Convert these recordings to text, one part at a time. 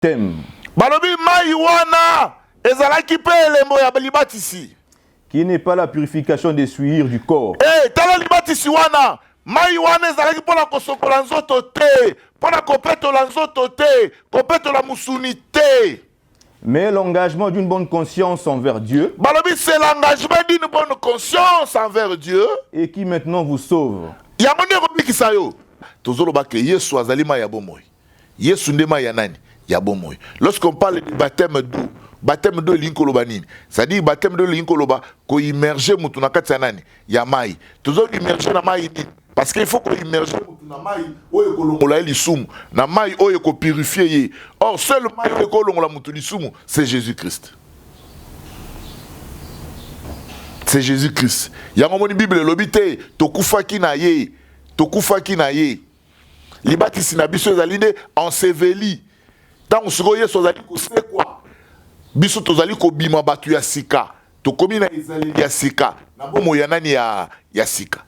thème. Balobi mai wana ezalaki pe elembo ya libatisi. Qui n'est pas la purification des souillures du corps. Tala libatisi wana mai wana ezalaki pona kosokola nzoto te, pona kopetola nzoto te, kopetola musuni te. Mais l'engagement d'une bonne conscience envers Dieu. Balobi c'est l'engagement d'une bonne conscience envers Dieu. Et qui maintenant vous sauve. Yango nde kobikisa yo. Tozoloba ke Yesu azali mai ya bomoi. Yesu nde mai ya nani? Ya bomoi. Lorsqu'on parle du baptême d'eau, baptême d'eau linkoloba nini? C'est-à-dire baptême d'eau linkoloba ko immerger mutu na kati ya nani? Ya mai. Tozo immerger na mai nini? Parce qu'il faut qu'on immerge na mai oyo kolongola lisumu, na mai oyo ko purifier ye. Or seul mai oyo kolongola mutu lisumu, c'est Jésus-Christ. C'est Jésus-Christ. Yango moni Bible lobi te tokufaki na ye, tokufaki na ye. Libatisi na biso ezali nde enseveli. Tango siko Yesu azali kosekwa. Biso tozali kobima batu ya sika. Tokomi na ezali ya sika. Na bomo ya nani ya sika.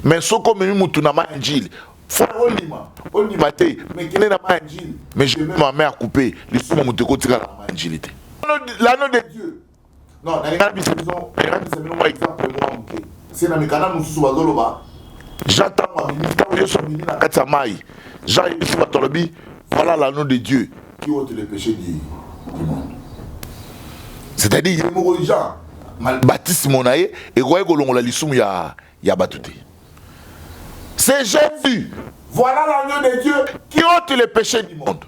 Mais soko memi mutu na manjili. Faut onima te. Mais kene na manjili. Mais je mets ma main à couper. Laissez-moi mutu kotika na manjili te. L'anneau de Dieu. Non, na ngana biso moi exemple moi muke. C'est na mikana mususu bazoloba. J'attends ma minute où Yesu mini na kati ya mai. Jean Yesu batolobi. Voilà l'anneau de Dieu qui ôte les péchés du monde. C'est-à-dire, il y a des gens qui baptisent mon aïe et qui ont la lissoum ya batouté. C'est Jésus. Voilà l'agneau de Dieu qui ôte les péchés du monde.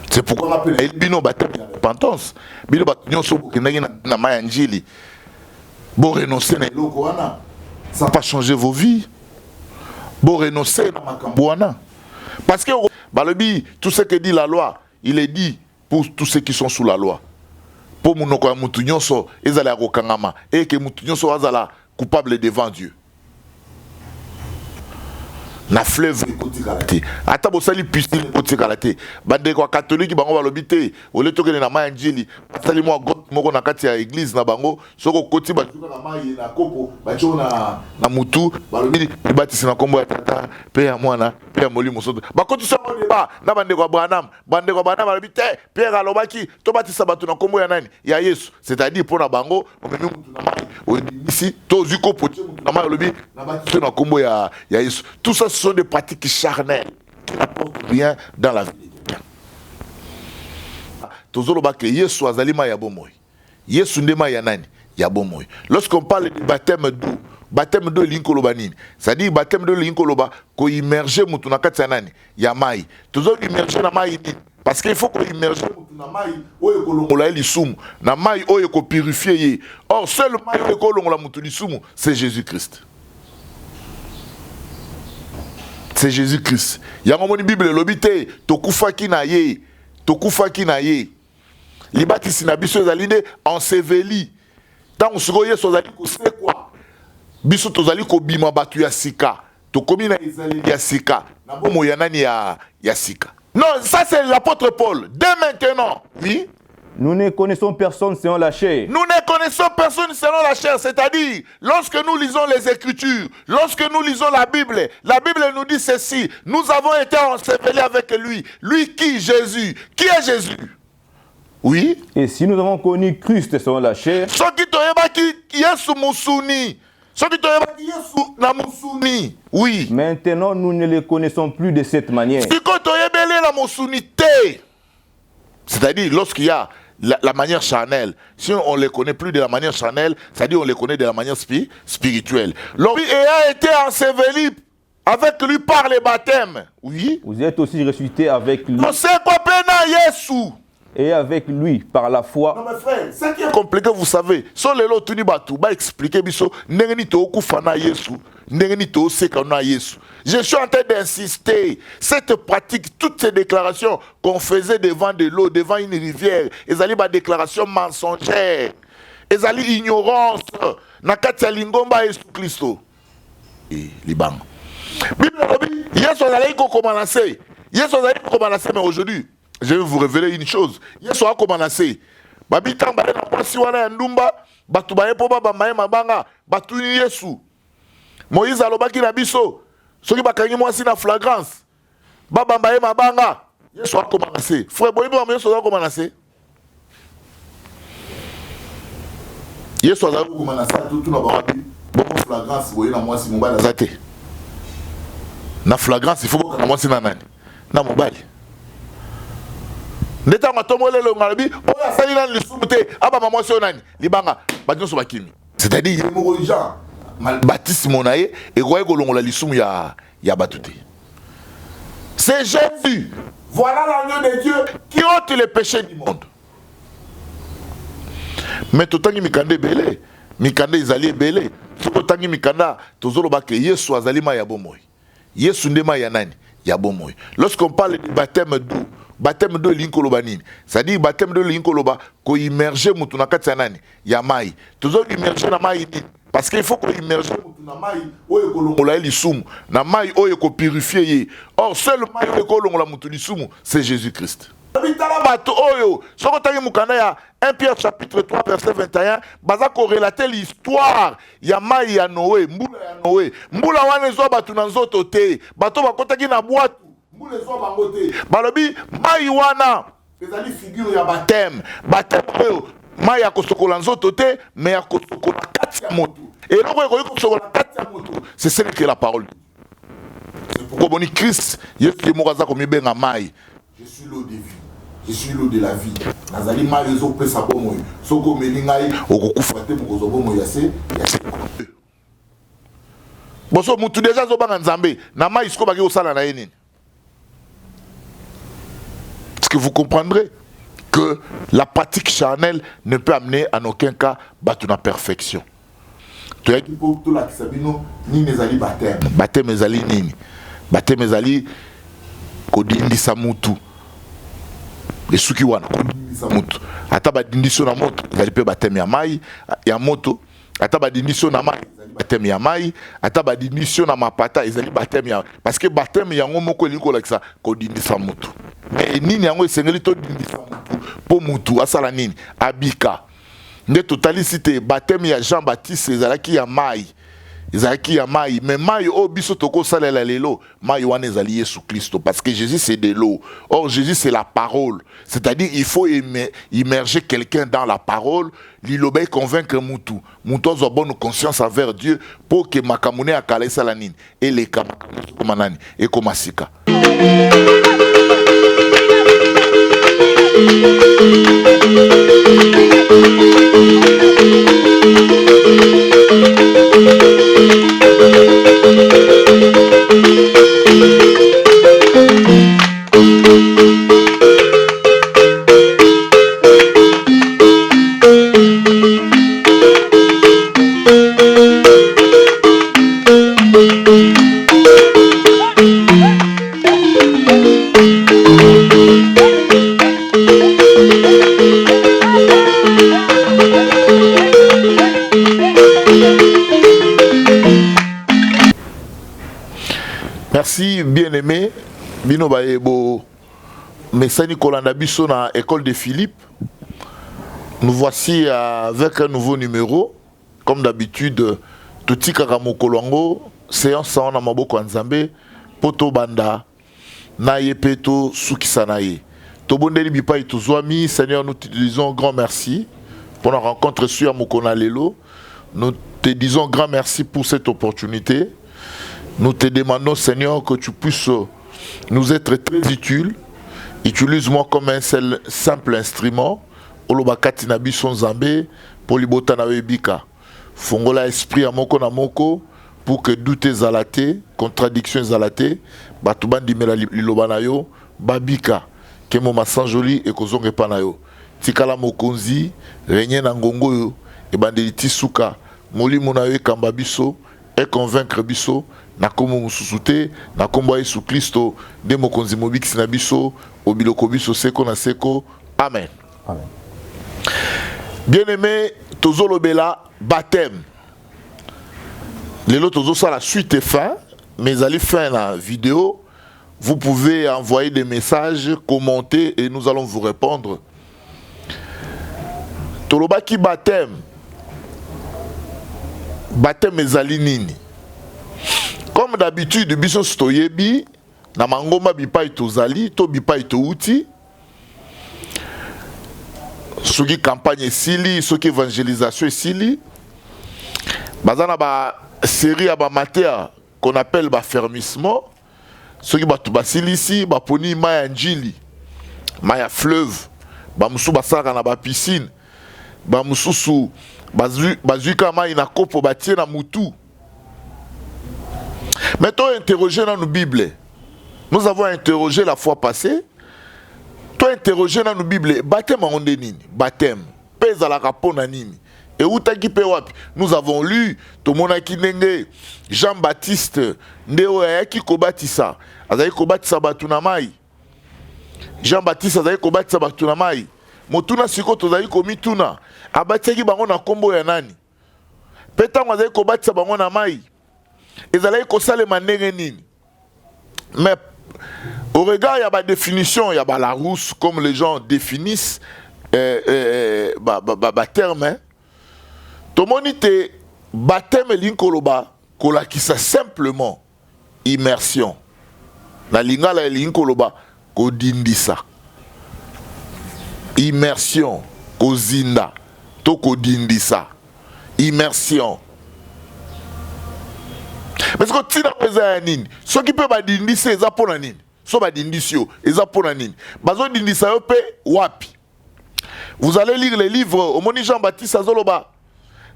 C'est pourquoi on appelle le bino baptême de la repentance. Bino baptême na mayanjili. Bon renoncer na eloko wana. Ça va pas changer vos vies. Bon renoncer na makambo wana. Parce que Balobi, tout ce que dit la loi, il est dit pour tous ceux qui sont sous la loi. Pour munoko ya mutu nyonso ezala kokangama et que mutu nyonso azala coupable devant Dieu. Na fleuve ekotika la te. Ata bosali piscine ekotika la te. Bande kwa catholique bango balobi te. Ole tokele na mai njili. Sali mo got moko na kati ya église na bango. Soko koti ba tuka na mai na kopo. Ba tcho na mutu. Balobi libatisi na kombo ya tata. Pe ya mwana. Pe ya molimo soto. Ba koti sa mo débat. Na bande kwa Branham. Bande kwa Branham balobi te. Pierre alobaki. To batisa batu na kombo ya nani? Ya Yesu. C'est-à-dire pour na bango. Omemi mutu na mai. Ici. To zuko poti mutu na mai balobi. Na batisa na kombo ya Yesu. Tout ça sont des pratiques charnelles qui n'apportent rien dans la vie de quelqu'un. Tozoloba ke Yesu azali mai ya bomoi. Yesu nde mai ya nani? Ya bomoi. Lorsqu'on parle du baptême d'eau linkoloba nini? C'est-à-dire baptême d'eau linkoloba ko immerger mutu na kati ya nani? Ya mai. Tozo immerger na mai nini? Parce qu'il faut qu'on immerge mutu na mai oyo kolongola lisumu, na mai oyo ko purifier ye. Or seul mai oyo kolongola mutu lisumu, c'est Jésus-Christ. C'est Jésus-Christ. Yango moni Bible lobi te tokufaki na ye, tokufaki na ye. Libatisi na biso ezali nde enseveli. Tango siko Yesu azali kosekwa. Biso tozali kobima batu ya sika. Tokomi na ezali ya sika. Na bomo ya nani ya sika. Non, ça c'est l'apôtre Paul. Dès maintenant, oui. Nous ne connaissons personne selon la chair. Nous ne connaissons personne selon la chair. C'est-à-dire, lorsque nous lisons les Écritures, lorsque nous lisons la Bible nous dit ceci. Nous avons été ensevelis avec lui. Lui qui? Jésus. Qui est Jésus? Oui. Et si nous avons connu Christ selon la chair, oui. Maintenant, nous ne le connaissons plus de cette manière. C'est-à-dire, lorsqu'il y a la manière charnelle, si on ne les connaît plus de la manière charnelle, c'est-à-dire on les connaît de la manière spirituelle. Lui ayant été enseveli avec lui par les baptêmes, oui. Vous êtes aussi ressuscité avec lui. Et avec lui par la foi. Non, mes frères, ce qui est compliqué, vous savez, sur les lots, va expliquer, je suis en train d'insister. Cette pratique, toutes ces déclarations qu'on faisait devant de l'eau, devant une rivière, ils allaient des déclarations mensongères, ils allaient ignorance. Nakatia lingomba Yesu Christo. Liban. Bible Yesu allait commencer. Yesu allait commencer, mais aujourd'hui, je vais vous révéler une chose. Yesu a commencé. Babita mbale na kwasi wana ndumba, batu baye po baba maye mabanga, batu ni Yesu. Moïse alobaki na biso, soki bakangi mwasi na flagrance, baba mbaye mabanga, Yesu a commencé. Frère, bon, Yesu a commencé. Yesu a commencé tout na babi. Bon flagrance, voyez na moi si mobile azate. Na flagrance, il faut que moi si na nani. Na mobile. Ndeta matomole le ngalabi, oya sali na lisumute, aba maman si onani. Libanga, badino so bakimi. C'est-à-dire il mo gens mal baptisme monaye et roye kolongola lisumu ya batute. C'est Jésus. Voilà l'agneau de Dieu qui ôte les péchés du monde. Mais tout le temps, mikanda belé, mikanda izali belé. Tout le temps, mikanda tozolo bake Yesu azali ma yabomoy. Yesu ndema ya nani yabomoy. Lorsqu'on parle du baptême d'eau linkolobanini, c'est-à-dire baptême d'eau linkoloba ko immerger mutu na kati ya nani ya mai. Tozolo immerger na mai ni parce qu'il faut qu'on immerger mutu na mai oyo kolongola lisumu, na mai oyo ko purifier ye. Or seul mai oyo kolongola mutu lisumu, c'est Jésus-Christ. Oyo, 1 Pierre chapitre 3 verset 21, baza ko relater l'histoire ya mai ya Noé, mbula ya Noé. Mbula wana zo batu na nzoto te, bato bakotaki na boîte, mbula zo bango te. Balobi mai wana ezali figure ya baptême. Baptême oyo mai ya kosokola nzoto te, mais ya kosokola kati ya moto. Et loko ko kosokola kati ya moto, c'est ce que la parole. C'est pourquoi boni Christ, Yesu mokaza ko mibenga mai. Je suis l'eau de vie. Je suis l'eau de la vie. Nazali maïzo pesa bomoy. Soko meningai okukufate mukozo bomoy yase. Boso mutu déjà zo banga nzambe na mai isko bagi osala na yenini. Est-ce que vous comprendrez que la pratique charnelle ne peut amener en aucun cas batuna perfection. Tu as dit pour tout la kisabino ni nezali baptême. Baptême ezali nini? Baptême ezali kodindisa mutu. Les suki wana kodindisa mutu ata badindiso na moto ezali pe bateme ya mai ya moto ata badindiso na mai ezali bateme ya mai ata badindiso na mapata ezali bateme ya parce que bateme yango moko elingi kolakisa kodindisa mutu mais nini yango esengeli to dindisa mutu po mutu asala nini abika nde totalicité bateme ya Jean Baptiste ezalaki ya mai. Ezalaki ya mai, mais mai o biso toko salela lelo, mai wana ezali Yesu Christ parce que Jésus c'est de l'eau. Or Jésus c'est la parole. C'est-à-dire il faut immerger quelqu'un dans la parole, l'ilobé convaincre mutu. Mutu zo bonne conscience envers Dieu pour que makamune akala salanine et les kamanani et komasika. Merci, bien-aimé. Bino Baebo, Messani Kolanda Bisso na école de Philippe. Nous voici avec un nouveau numéro. Comme d'habitude, Tuti Kakamokolongo, séance en Amaboko Nzambe, Poto Banda, Naye Peto Sukisanaye. Tobondeli Bipa et Tuzwami, Seigneur, nous te disons grand merci pour la rencontre sur Mokona Lelo. Nous te disons grand merci pour cette opportunité. Nous te demandons, Seigneur, que tu puisses nous être très utiles. Utilise-moi comme un seul simple instrument. Olobakati na biso Nzambe, polibota na webika. Fongola esprit à moko na moko, pour que doute zalate, contradiction zalate, batubandi mela liloba na yo, babika, kemo masanjoli et kozonge pa na yo. Tikala mokonzi, renye na ngongo yo, e bandeli tisuka, molimo na yo ekamba biso, et convaincre biso, na komo mususute, na kombo Yesu Kristo, de mokonzi mobiksi na biso, obiloko biso seko na seko. Amen. Amen. Bien-aimé, Tozolo Bela, baptême. Les autres ça la suite est fin, mais allez faire la vidéo. Vous pouvez envoyer des messages, commenter et nous allons vous répondre. Tolobaki baptême. Baptême ezali nini. Comme d'habitude, biso stoyebi, na mangomba bipai tozali to bipai touti soki campagne esili soki évangélisation esili bazana ba série ya ba matière qu'on appelle ba fermissement soki batu basilisi baponi maya njili maya fleuve ba musu basaka na ba piscine ba mususu bazuika mai na kopo batie na mutu. Mais toi interroger dans nos Bibles. Nous avons interrogé la fois passée. Toi interroger dans nos Bibles. Baptême en nini? Baptême. Pèse à la rapona nini? Et où t'as qui peut wapi? Nous avons lu Tomonaki Nenge, Jean-Baptiste, Ndeo Ayaki Kobatisa. Azayi Kobatisa Batunamai. Jean-Baptiste Azayi Kobatisa Batunamai. Motuna siko tozayi komituna. Abateki bango na kombo ya nani? Petango Azayi Kobatisa bango na mai. Ezalayi kosalema ndenge nini? Mais au regard, il y a une définition, il y a la rousse, comme les gens définissent terme. Tout le monde dit baptême linkoloba, kolakisa simplement immersion. La lingala linkoloba, kodindisa. Immersion, kozinda, to kodindisa. Immersion. Mais ce que tu as dit, ce qui peut badindisa, c'est ça pour la nini. So badindisio, c'est ça pour la nini. Bazo dindisa yope wapi. Vous allez lire les livres au moni Jean-Baptiste Azoloba.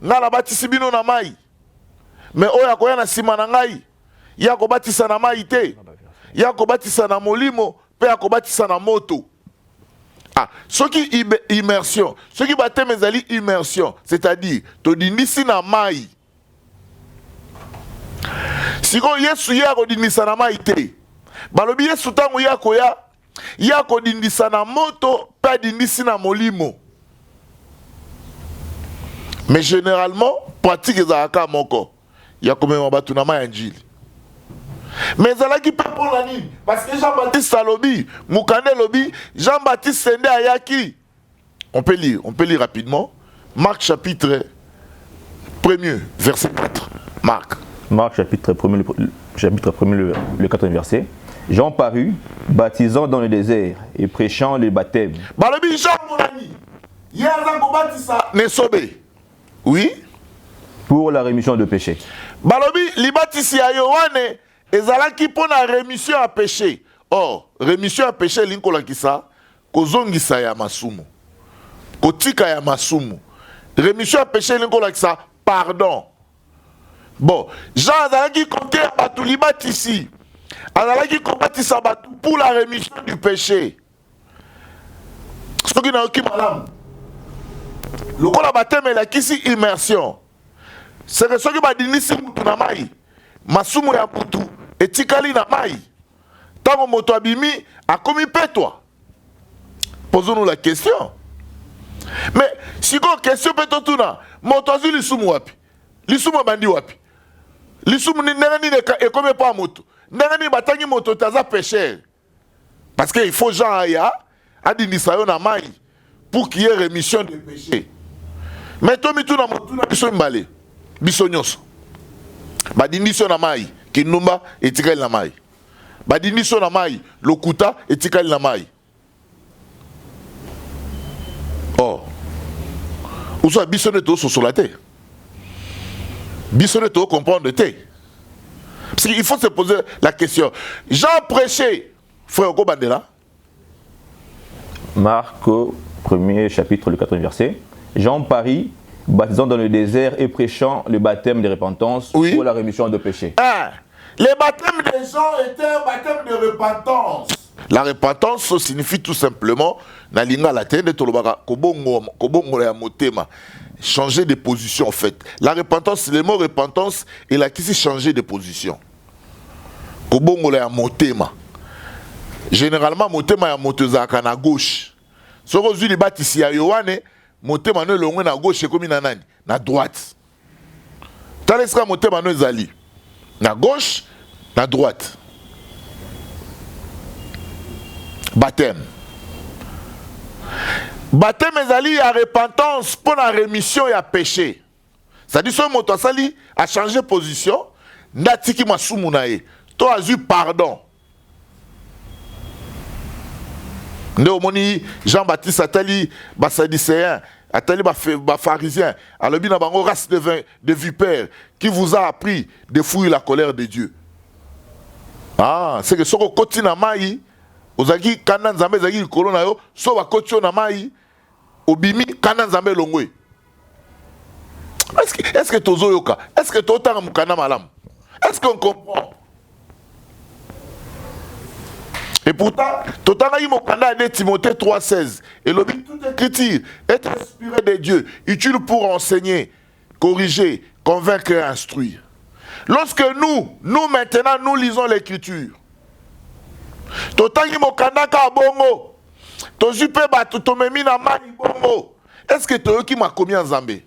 Ngala batisi bino na mai. Mais oya koya na sima na ngai. Ya ko batisa na mai te. Ya ko batisa na molimo, pe ya ko batisa na moto. Ah, ce qui immersion, ce qui baptême ezali immersion, c'est-à-dire to dindisi na mai. Siko Yesu ya kodindisa na mai te. Balobi Yesu tango ya koya ya kodindisa na moto pa dindisi na molimo. Mais généralement pratique ezalaka moko ya komema batu na mai njili. Mais ezalaki pe pour la nini? Parce que Jean-Baptiste alobi, Mukande lobi, Jean-Baptiste sende ayaki. On peut lire rapidement. Marc chapitre 1er verset 4. Marc chapitre 1er, le 4e verset. Jean parut, baptisant dans le désert et prêchant le baptême. Balobi Jean mon ami. Yazango batisa nesobe. Oui. Pour la rémission de péché. Balobi libatisi ya Yohane ezalaki pour la rémission à péché. Or, rémission à péché linkola kisa kozongisa ya masumu. Kotika ya masumu. Rémission à péché linkola kisa pardon. Bon, Jean azalaki compté batu libatisi. Azalaki kobatisa batu pour la rémission du péché. Ce qui n'a aucun malade. Le coup la baptême est kisi immersion. C'est que ce qui va dire si mutu na mai, masumu ya mutu etikali na mai. Tango moto abimi a commis toi. Posons-nous la question. Mais si vous question peut tuna, moto azu lisumu wapi? Lisumu bandi wapi? Lisumu ni nani ne comme pas moto. Nani batangi moto taza péché. Parce qu'il faut Jean aya adindisa yo na mai pour qu'il y ait rémission de péché. Mais to mituna motuna biso mbale. Biso nyonso. Badindiso na mai kinumba etikali na mai. Badindiso na mai lokuta etikali na mai. Oh. Uso biso ne to sosolate. Biso ne to comprendre te. Parce qu'il faut se poser la question. Jean prêchait, frère Okobandela. Marc 1er chapitre, le 4e verset. Jean parut, baptisant dans le désert et prêchant le baptême de repentance pour la rémission de péché. Ah, le baptême des gens était un baptême de repentance. La repentance signifie tout simplement nalinga la tête de tolobaka kobongo ya motema. Changer de position en fait. La repentance, le mot repentance, il a qu'ici changer de position. Kobongo ya motema. Généralement motema ya motezaka na gauche. Soko zuli batisi ya Yohane, motema no longwe na gauche comme na nani, na droite. Taleska motema no ezali na gauche, na droite. Baptême. Baptême ezali ya repentance pour la rémission ya péché. C'est-à-dire que moto a changé de position, natiki masumu na ye, to azu pardon. Nde omoni Jean-Baptiste atali ba sadducéen, atali ba pharisien, alobi na bango race de vipères qui vous a appris de fuir la colère de Dieu. Ah, c'est que soko koti na mai, ozaki kana nzambe zaki likolo na yo, so ba koti na mai, obimi kana nzambe longwe. Est-ce que tozo yoka? Est-ce que totanga mukana malam? Est-ce qu'on comprend? Et pourtant, totanga yi mokanda de Timothée 3,16. Et le but toute écriture est inspirée de Dieu, utile pour enseigner, corriger, convaincre et instruire. Lorsque nous maintenant, nous lisons l'écriture. Totangi mokanda ka bongo. Tozupe batu tomemi na mani bongo. Est-ce que toi qui m'a commis en Zambé?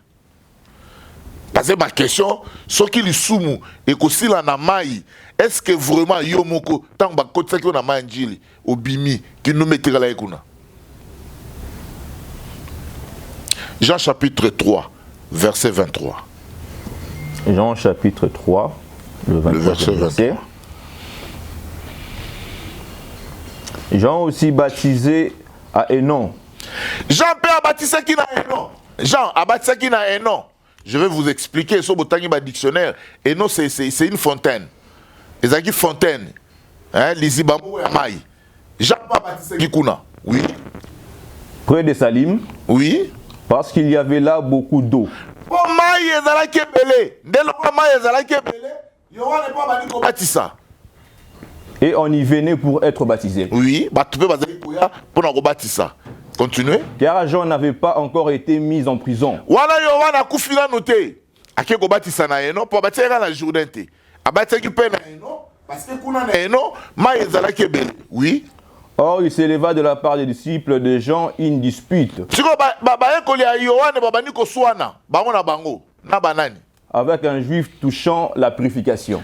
Parce que ma question, ce qui est soumou et qu'aussi la namaï, est-ce que vraiment yomoko tant ba kotsa ki na manjili obimi qui nous mettra la ekuna? Jean chapitre 3, verset 23. Jean chapitre 3, le verset 23. Jean aussi baptisé à Hénon. Jean a baptisé qui na Hénon. Jean a baptisé qui na Hénon. Je vais vous expliquer sur le dictionnaire. Hénon, c'est une fontaine. Et ça qui fontaine. Hein, Lizibamou et Maï. Jean a baptisé qui kuna. Oui. Près de Salim. Oui. Parce qu'il y avait là beaucoup d'eau. Et on y venait pour être baptisé. Oui, pour baptiser. Continuez. Car Jean n'avait pas encore été mis en prison. Oui. Or, il s'éleva de la part des disciples de Jean une dispute avec un juif touchant la purification.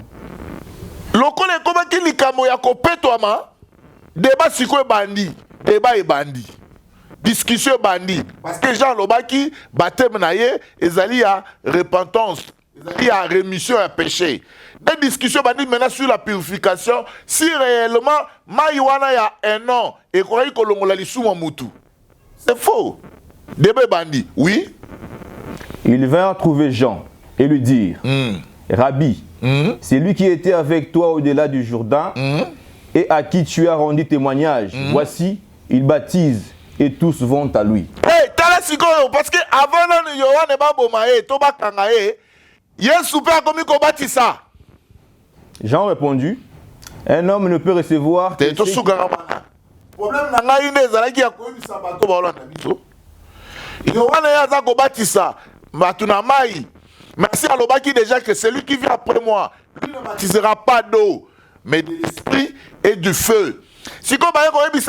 Discussion bandi. Parce que Jean Lobaki, baptême naïe, ezali à repentance, ezali à rémission à péché. Des discussions bandi maintenant sur la purification, si réellement, maïwana y a un an, et qu'on a eu kolongola li souma moutou. C'est faux. Débat bandi, oui. Il vint trouver Jean et lui dire, Rabbi, c'est lui qui était avec toi au-delà du Jourdain et à qui tu as rendu témoignage. Voici, il baptise. Et tous vont à lui. Hey, parce que avant Yohane Babomae, Toba Kangae, Yesu peut commis ko batisa. Jean répondit, un homme ne peut recevoir que problème na ngai ne ezalaki ya koyebisa bato baolanda biso. Yohane yaza ko batisa, batu na mai. Merci alobaki déjà que celui qui vient après moi, lui ne baptisera pas d'eau, mais de l'esprit et du feu. Si comme celui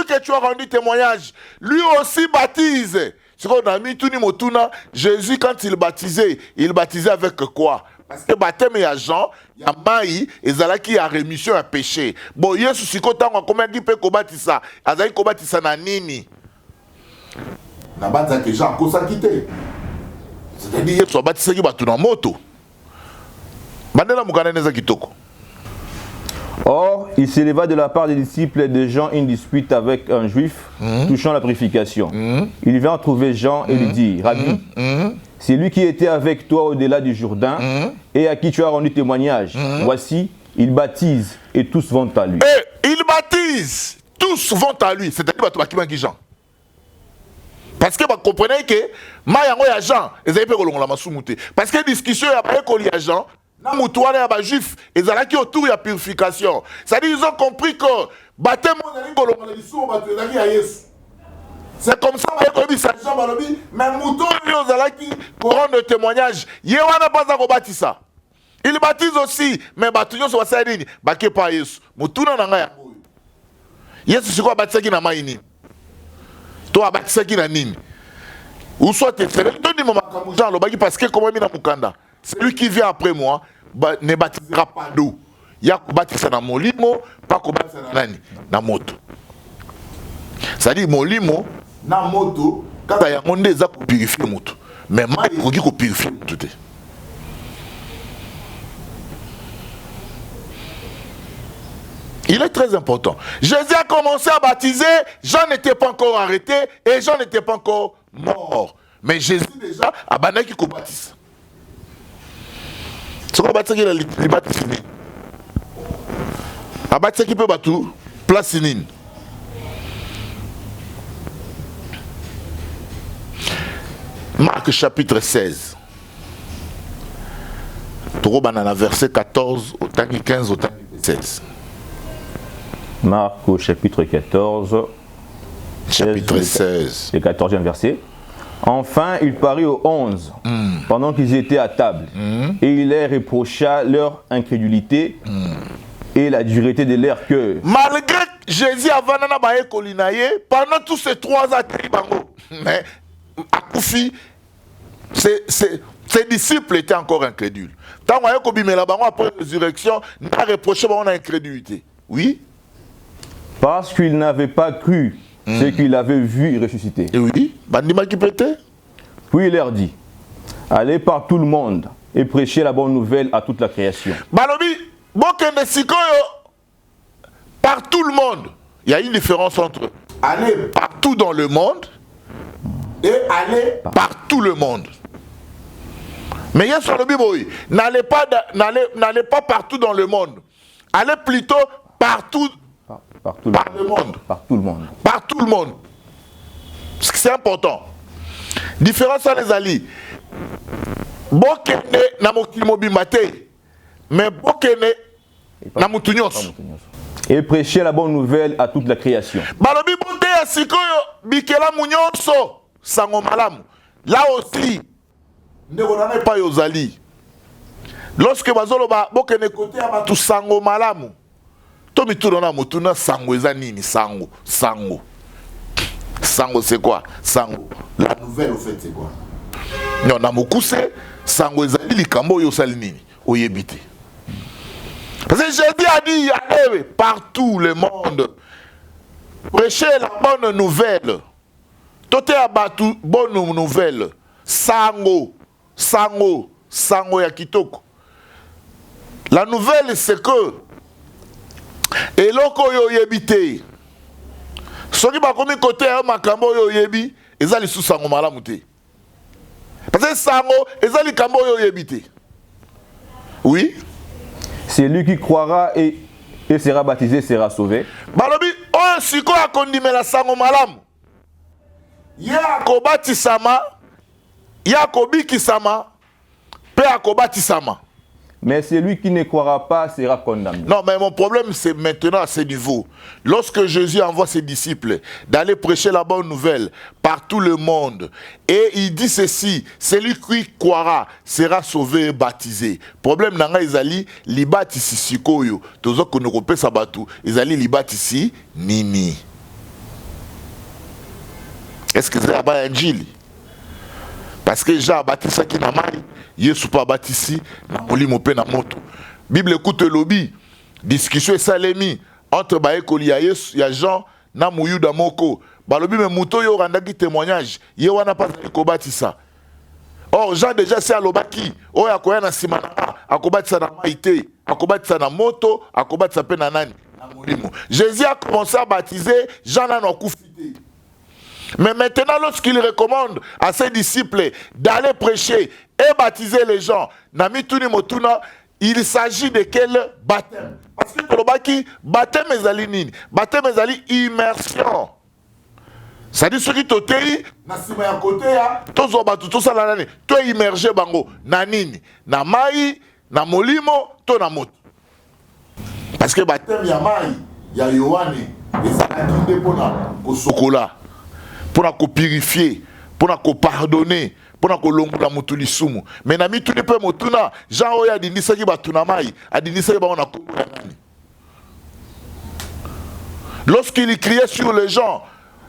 que tu as rendu témoignage, lui aussi baptise. Si on a mis tout ni motuna, Jésus quand il baptisait avec quoi? Parce que baptême il y a Jean, il y a Maï, et Zalaki il y a rémission à péché. Bon, Yesu si quand on combien qui peut combattre ça? Azali combattre ça na nini? Na bata que Jean ko ça quitter. C'est-à-dire Yesu baptisé qui batu na moto. Bandela mukana neza kitoko. Or, il s'éleva de la part des disciples de Jean une dispute avec un juif touchant la purification. Il vint trouver Jean et lui dit, Rabbi, c'est lui qui était avec toi au-delà du Jourdain et à qui tu as rendu témoignage. Voici, il baptise et tous vont à lui. Et il baptise, tous vont à lui. C'est-à-dire que Jean. Parce que vous comprenez que Mayango ya Jean, parce que discussion ya Jean, Namoutouane ya ba juif, ils allaient qui autour de la purification. C'est-à-dire ils ont compris que baptême c'est comme ça que Jean Balobi, mais mouton ils allaient qui courant de témoignage. Yewana pas à baptiser. Il baptise aussi, mais baptise sur sa ligne, baké pas Yesu. Moutuna na ngaya. Yesu c'est quoi baptiser qui na maini? Toi baptiser qui na nini? Ou soit tu fais donne moi Jean Lobaki parce que comment mina mukanda. Celui qui vient après moi ne baptisera pas d'eau. Il y a baptisé dans mon limo, pas qu'on baptise dans moto. C'est-à-dire mon limo, dans moto, quand il y a un monde qui peut purifier moto. Mais moi, il faut qu'il purifie moto. Il est très important. Jésus a commencé à baptiser, Jean n'était pas encore arrêté et Jean n'était pas encore mort. Mais Jésus déjà a banni qui baptise. Ce qu'on baptise, il a baptisé. A baptisé qui peut battre place inine. Marc chapitre 16. Banana verset 14 au 15 au 16. Marc au chapitre 14. Chapitre 16. Le 14e verset. Enfin, il parut aux 11, pendant qu'ils étaient à table, et il leur reprocha leur incrédulité et la dureté de leur cœur. Malgré Jésus avant pendant tous ces 3 ans, mais à Koufi, ses disciples étaient encore incrédules. Tant après la résurrection, il a reproché leur incrédulité. Oui. Parce qu'ils n'avaient pas cru ce qu'il avait vu ressusciter. Et oui, puis il leur dit, allez par tout le monde et prêchez la bonne nouvelle à toute la création. Par tout le monde, il y a une différence entre aller partout dans le monde et aller par tout le monde. Mais il y a sur le Bible, n'allez pas partout dans le monde. Allez plutôt partout. Par le monde. Par tout le monde. Par tout le monde. C'est important. Différence à les alliés. Bokene na mokimo bimate. Mais bokene na mutunyos. Et prêcher la bonne nouvelle à toute la création. Balobi bonte ya sikoyo bikela munyonso sango malamu. Là aussi, ne rename pas yozali. Lorsque bazolo ba bokene côté ya batu sango malamu. Tomi turona mutuna sango eza nini sango sango. Sango c'est quoi? Sango. La nouvelle au fait c'est quoi? Non, na mokuse sango ezali likambo yo sali nini? Oyebite. Parce que Jésus a dit allez partout le monde. Prêchez la bonne nouvelle. Tote abatu bonne nouvelle. Sango, sango, sango ya kitoko. La nouvelle c'est que eloko yo yebite. Soki bakomi côté ya makambo yo yebi, ezali sous sango malamu te. Parce que sango ezali kambo yo yebite. Oui. C'est lui qui croira et sera baptisé, sera sauvé. Balobi, oh siko akondimela sango malamu. Ya akobatisama, ya akobikisama, pe akobatisama. Mais celui qui ne croira pas sera condamné. Non, mais mon problème, c'est maintenant à ce niveau. Lorsque Jésus envoie ses disciples d'aller prêcher la bonne nouvelle par tout le monde, et il dit ceci, celui qui croira sera sauvé et baptisé. Problème, nanga izali, li batisi sikoyo. Tozo konokope sabatu, izali li batisi nini. Est-ce que c'est un injili? Parce que Jean a baptisé qui n'a pas Yesu pas baptisé na molimo pe na moto. Bible écoute lobby discussion salemi entre baekoli ya Yesu ya Jean na Muyuda moko. Balobi me muto yo randaki témoignage ye wana pas ko batisa. Or Jean déjà c'est alobaki o ya koya na simana akobatisa na maite akobatisa na moto akobatisa pe na nani na molimo. Jésus a commencé à baptiser Jean na kufite. Mais maintenant, lorsqu'il recommande à ses disciples d'aller prêcher et baptiser les gens, il s'agit de quel baptême? Parce que le baptême est alinine, baptême est alinine immersion. C'est-à-dire ce qui t'otei, na sima ya côté ya, tozo batu to sala nani, to immerger bango na nini, na mai, na molimo, to na moto. Parce que baptême ya mai, ya Yohane, ezalaki nde pona kosokola. Pour nous purifier, pour nous pardonner, pour nous longola mutuli sumu. Mais na mitu ne peut mutuna, Jean oya dinisa ki batuna mai, adinisa ki ba ona komuna nani. Lorsqu'il criait sur les gens,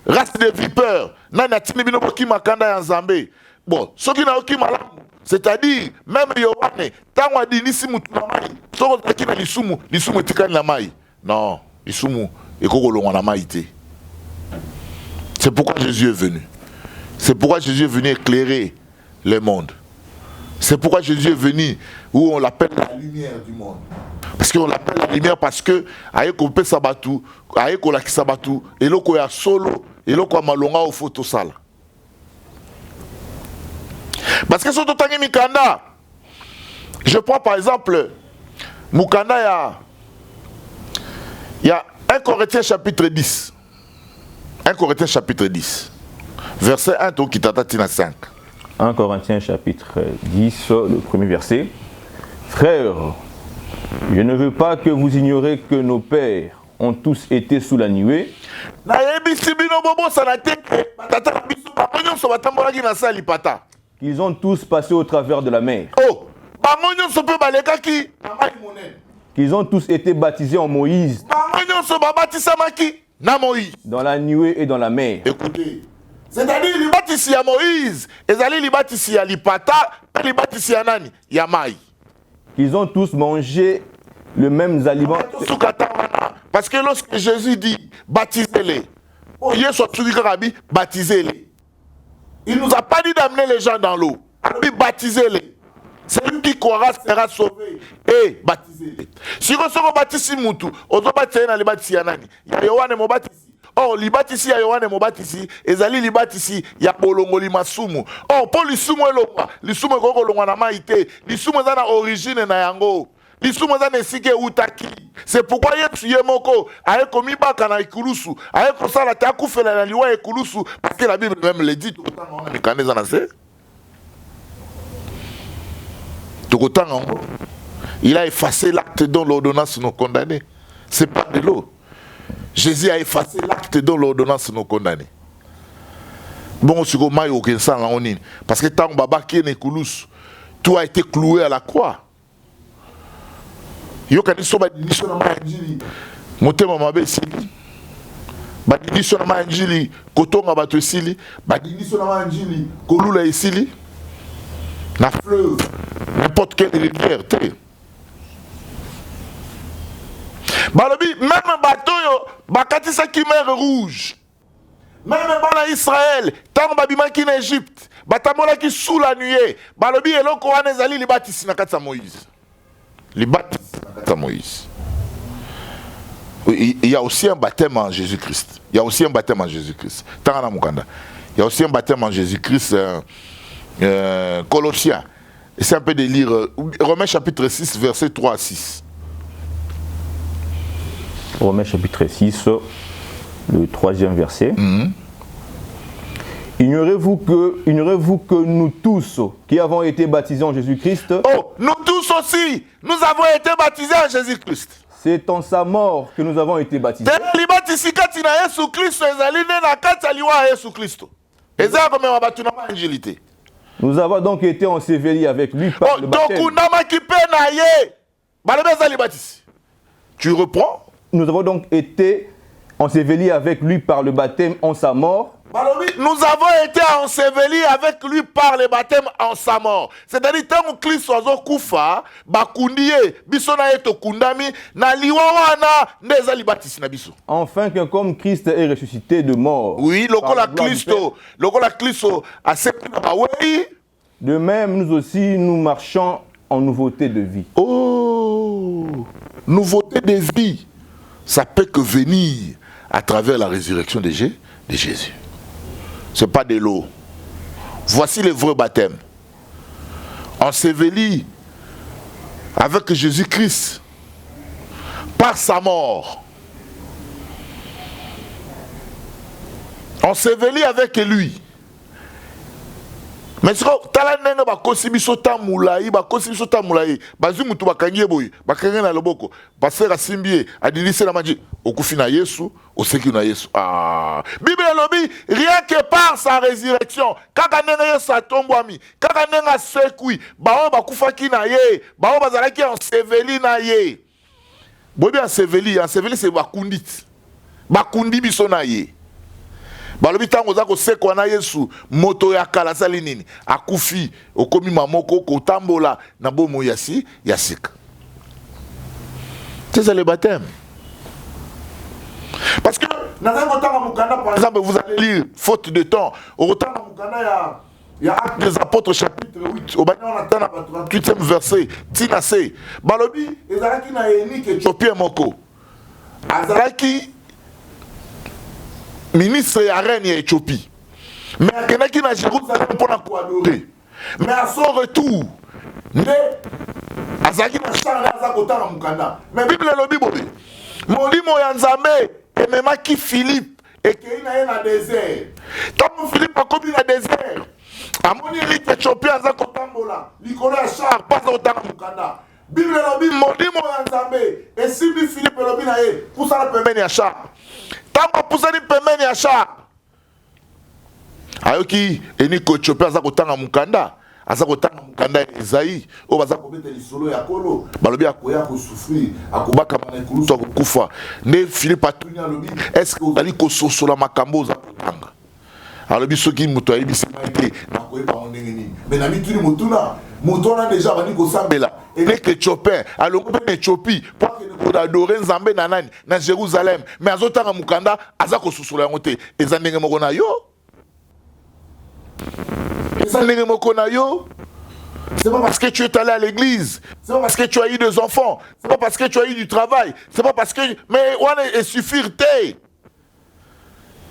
race de vipères, nani atini bino boki makanda ya Nzambe. Bon, soki na oki malamu, c'est-à-dire même Yohane, tango adinisi mutuna mai, soko taki na lisumu etikani na mai. Non, lisumu ekoko longwa na mai te. C'est pourquoi Jésus est venu. C'est pourquoi Jésus est venu éclairer le monde. C'est pourquoi Jésus est venu où on l'appelle la lumière du monde. Parce qu'on l'appelle la lumière parce que aye kopé sabatu, aye kolaki sabatu, et loko ya solo, et loko ya malonga au photo sala. Parce que sur Totangi Mikanda, je prends par exemple Mukanda, il y a 1 Corinthiens chapitre 10. 1 Corinthiens chapitre 10. Verset 1, to kitata tina 5. 1 Corinthiens chapitre 10, le premier verset. Frères, je ne veux pas que vous ignorez que nos pères ont tous été sous la nuée. Qu'ils ont tous passé au travers de la mer. Qu'ils ont tous été baptisés en Moïse. Dans la nuée et dans la mer. Écoutez, c'est-à-dire les bâtisses à Moïse, et les bâtisses à l'Ipata, les bâtisses à Nani, Yamaï. Qu'ils ont tous mangé le même aliment. Parce que lorsque Jésus dit baptisez-les, baptisez-les. Il ne nous a pas dit d'amener les gens dans l'eau. Il dit baptisez-les. Celui qui croira sera sauvé. Et baptisez-les. Si vous êtes baptisé, vous êtes baptisé dans les baptisés. Il y a Yohane mo baptisé. Or, li baptisé ya Yohane mo baptisé. Ezali li baptisé ya bolongo li masumu. Or, pour li sumu elongwa, li sumu koko longwa na maite, li sumu za na origine na yango. Li sumu za nesike utaki. C'est pourquoi Yesu yemoko aye komi baka na ikulusu, aye kosala ta kufela na liwa ikulusu parce que la Bible même le dit tout temps on mekaneza na se. Il a effacé l'acte dont l'ordonnance nous condamnait. C'est pas de l'eau. Jésus a effacé l'acte dont l'ordonnance nous condamnait. Bon, c'est comme aucun sang en ligne. Parce que tant que tout a été cloué à la croix. Yo kaniso ba dinisho na manjili. Motema mabe sili. Ba dinisho na manjili kotonga bato sili. Ba dinisho na manjili kolula esili. Na fleuve, n'importe quelle rivière. Balobi, même bateau, bakatisa ki mer rouge. Même bala Israël, tant babima ki en Égypte, batamola ki sous la nuée. Balobi eloko wana ezali li batisi na kati ya Moïse. Li batisi na kati ya Moïse. Il y a aussi un baptême en Jésus-Christ. Il y a aussi un baptême en Jésus-Christ. Tangana Mukanda. Il y a aussi un baptême en Jésus-Christ. Colossiens. C'est un peu de lire Romains chapitre 6, verset 3 à 6. Romains chapitre 6, le troisième verset. Ignorez-vous que nous tous qui avons été baptisés en Jésus-Christ, nous tous aussi, nous avons été baptisés en Jésus-Christ. C'est en sa mort que nous avons été baptisés. Nous avons donc été ensevelis avec lui par le baptême. Tu reprends? Nous avons donc été ensevelis avec lui par le baptême en sa mort. Nous avons été ensevelis avec lui par le baptême en sa mort. C'est-à-dire que Christ soit kufa, bakundie, bisona eto kundami, na liwawana neza libatisi na biso. Enfin que comme Christ est ressuscité de mort. Oui, lokola Christo a septi na baweyi. De même, nous aussi, nous marchons en nouveauté de vie. Oh, nouveauté de vie, ça peut que venir à travers la résurrection de Jésus. Ce n'est pas de l'eau. Voici le vrai baptême. Enseveli avec Jésus-Christ par sa mort. Enseveli avec lui. Mais si tala nenge ba kosibiso ta mulai bazu mutu bakangie boy bakangie na loboko basera simbie adilise na maji okufi na Yesu oseki na Yesu Bible lobi rien que par sa résurrection kaka nenge Yesu atombwami kaka nenge sekui bawo bakufaki na ye bawo bazalaki enseveli na ye bobi enseveli c'est bakundi biso na ye. Balobi tango za ko sekwa na Yesu moto ya kala sali nini akufi okomi mamoko kotambola na bomo yasika. C'est ça le baptême. Parce que dans un temps mukanda par exemple vous allez lire faute de temps au temps mukanda Il y a Actes des Apôtres chapitre 8. Au Banya on attend à 38e verset. Tina se. Balobi, ezalaki na Énique Éthiopien moko. Azalaki ministre ya reine ya Éthiopie. Mais akendaki na Jérusalem pour la adorer. Mais à son retour, azalaki na charle azakotanga mukanda. Mais Bible lobi bobe. Molimo ya Nzambe ememaki Philippe ekei na ye na désert. Tant Philippe akomi na désert. Amoni Énique Éthiopien azakotambola. Likolo ya char pas otanga mukanda. Bible lobi molimo ya Nzambe esimbi Philippe lobi na ye pusala pembeni ya char. Tant pusani pembeni ya char. Ayoki Énique Éthiopien azakotanga mukanda. Azakotanga mukanda Esaïe o bazakobeta lisolo ya kolo balobi akoya ko souffrir akobaka manekulu to kufa ne Philippe atuni alobi est-ce que ozali ko sosola makambo za kotanga alobi soki muto ayebisi maite na koyeba ndenge nini mais na mituni mutuna mutona déjà bani ko sambela Énique Éthiopien alongo pe Éthiopie pour que ko adorer Nzambe na nani na Jérusalem mais azotanga mukanda azako sosola yango te ezandenge moko na yo. C'est pas parce que tu es allé à l'église, c'est pas parce que tu as eu des enfants, c'est pas parce que tu as eu du travail, c'est pas parce que... Mais on est suffire.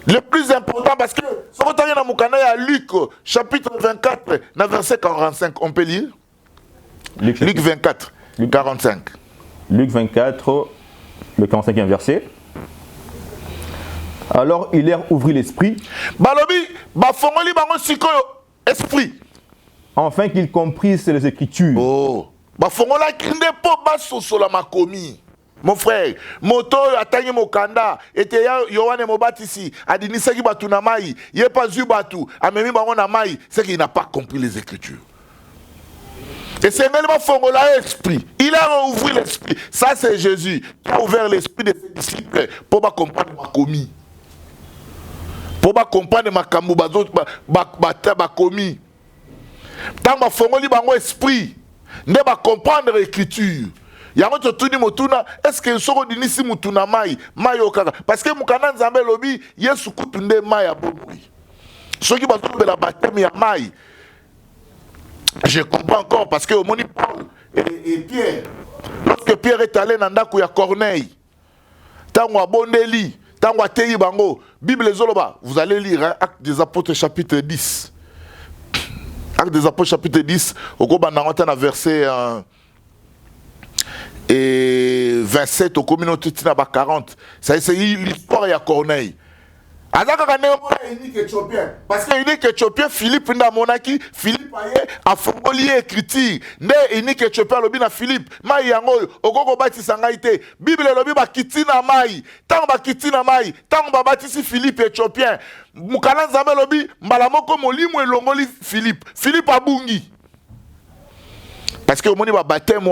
Le plus important, parce que si vous regardez dans mon canal, il y a Luc, chapitre 24, verset 45, on peut lire Luc 24, 45. Luc 24, le 45e verset. Alors il leur ouvrit l'esprit. Balobi, bafongoli bango sikoyo esprit. Enfin qu'ils comprissent les Écritures. Oh, bafongola kinde po basosola makomi. Mon frère, moto atangi mokanda ete ya Yohane Mobatisi adinisaki batu na mai, ye pas zu batu, amemi bango na mai, c'est qu'il n'a pas compris les Écritures. Et c'est également fongola esprit. Il a ouvert l'esprit. Ça c'est Jésus qui a ouvert l'esprit de ses disciples pour comprendre makomi. Pour comprendre makambo bakomi. Tant ba fongoli bango esprit, ne ba comprendre l'écriture. Yango totuni motuna, est-ce que soko dinisi mutuna mai okaka parce que mukana Nzambe lobi Yesu kutunde mai ya boboui. Soki ba tobe la baptême ya mai. Je comprends encore parce que au moni Paul et Pierre, lorsque Pierre est allé dans ndako ya Corneille, tango abondeli, tango ateyi bango, Bible zoloba, vous allez lire hein, Actes des Apôtres chapitre 10. Actes des Apôtres chapitre 10, au Kobanangota na verset et 27 au communauté tina ba 40. Ça c'est l'histoire ya Corneille. Azaka ne mona Énique Éthiopien parce que Énique Éthiopien Philippe nda monaki Philippe aye a fongoli écriture ne Énique Éthiopien lobi na Philippe mai yango okoko batisa ngai te Bible lobi ba kitina mai tango ba kitina mai tango ba batisi Philippe Éthiopien mukala Nzambe lobi mbala moko molimo elongoli Philippe abungi parce que au moment du baptême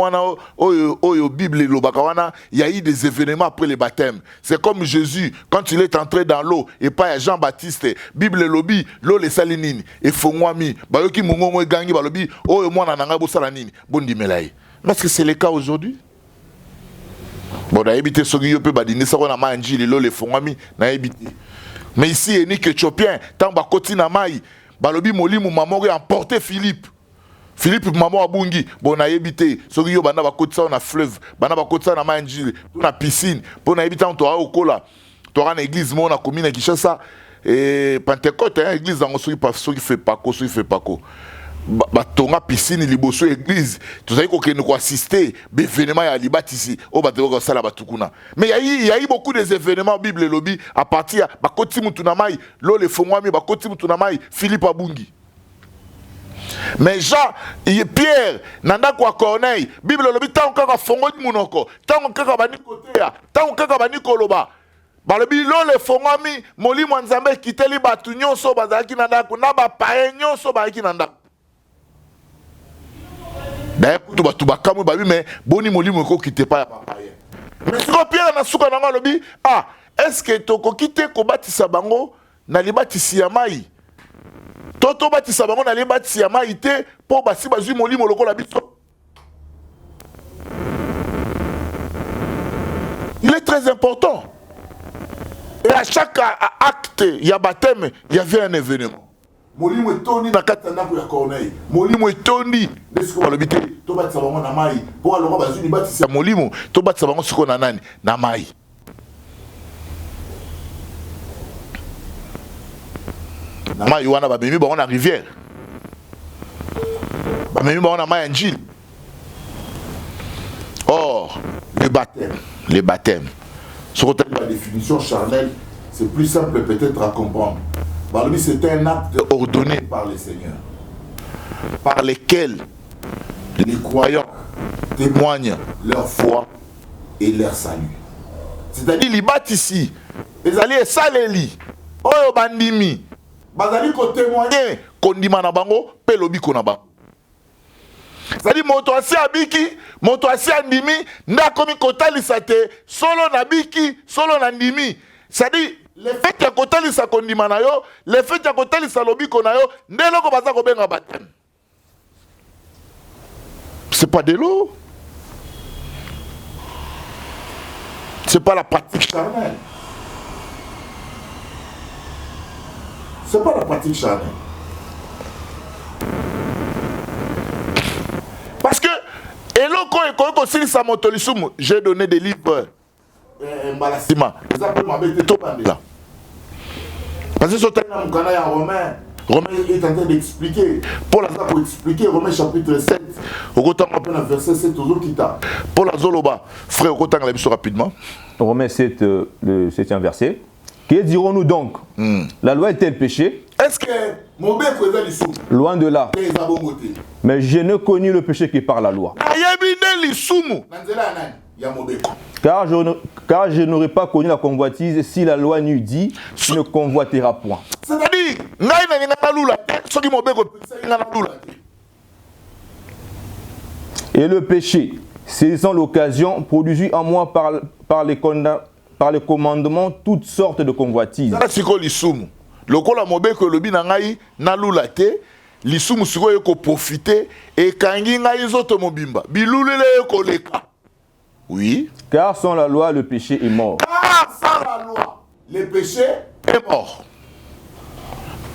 au Bible il y a eu des événements après le baptême. C'est comme Jésus quand il est entré dans l'eau et pas Jean-Baptiste Bible lobi l'eau les salinini et fongwami bayoki mongongo gangi balobi oh moi na nanga bo salanini bondi melai. Mais est-ce que c'est le cas aujourd'hui? Bon da éviter sogi yo pe badini sa na manjili l'eau les fongwami na éviter. Mais ici Énique Éthiopien tant ba koti na mai balobi molimo mamori emporter Philippe maman abungi bon na yebité soki yo bana ba kotisa na fleuve bana ba kotisa na manjili na piscine pour na yebita on to okola to na église mo na commune Kinshasa et Pentecôte hein église dans soki fait pas ko ba tonga piscine liboso église to sai ko kene ko assister be événement ya libatisi o ba ko sala batukuna mais il y a eu beaucoup des événements Bible lobby à partir ba koti mutu na mai lo le fongwami ba koti mutu na mai Philippe abungi. Mais Jean et Pierre nanda kwa Corneille Bible lobi tango kaka fongoli munoko tango kaka bani kotea tango kaka bani koloba balobi lo le fongami molimo Nzambe kiteli batu nyonso bazalaki nanda kuna ba paye nyonso bazalaki nanda d'ailleurs kutu batu bakamu babi mais boni molimo ko kite pa ya paye mais siko Pierre na suka nanga lobi ah est-ce que toko kite ko batisa bango na libatisi ya mai Toto batisa bango na libatisi ya mai te po basi bazui molimo lokola biso. Il est très important. Et à chaque acte, il y a baptême, il y avait un événement. molimo etondi na kati ya ndako ya Corneille molimo etondi nde sikoyo balobi te tobatisa bango na mai mpo alonga bazwi libatisi ya molimo tobatisa bango sikoyo na nani na mai na mai wana bamemi bango na rivière bamemi bango na mai ya njili. Or les baptêmes sur la définition charnelle, c'est plus simple peut-être à comprendre. C'est un acte ordonné par le Seigneur, par lequel les croyants témoignent leur foi et leur salut. C'est-à-dire, les bâtissi, les alliés saleli, oyo bandimi, bazali ko témoigner kondima na bango, pe lobi konaba. C'est-à-dire, moto asi abiki, moto asi andimi, nda komi kotalisa te, solo na biki, solo na ndimi. C'est-à-dire, le fait ya kotalisa kondima na yo, le fait ya kotalisa lobiko na yo, ndelo ko baza ko benga baptême. C'est pas de l'eau. C'est pas la pratique charnelle. C'est pas la pratique charnelle. Parce que, j'ai donné des livres. Parce que ce Romain est en train d'expliquer. Paul a pour expliquer Romain chapitre 7. Au verset 7 Paul a Zoloba. Frère, au rapidement. Romain 7, le 7e verset. Que dirons-nous donc? La loi est-elle péché? Est-ce que mon bec est les sous? Loin de là. Mais je ne connais le péché que par la loi. Car je n'aurais pas connu la convoitise si la loi n'eût dit tu ne convoiteras point. C'est-à-dire, et le péché, saisissant l'occasion, produisit en moi par les commandements toutes sortes de convoitises. Lokola mobeko lobi na ngai na lula te lisumu sikoyo ko profiter et kangi ngai zoto mobimba bilulele ko leka. Oui, car sans la loi le péché est mort. Car sans la loi le péché est mort.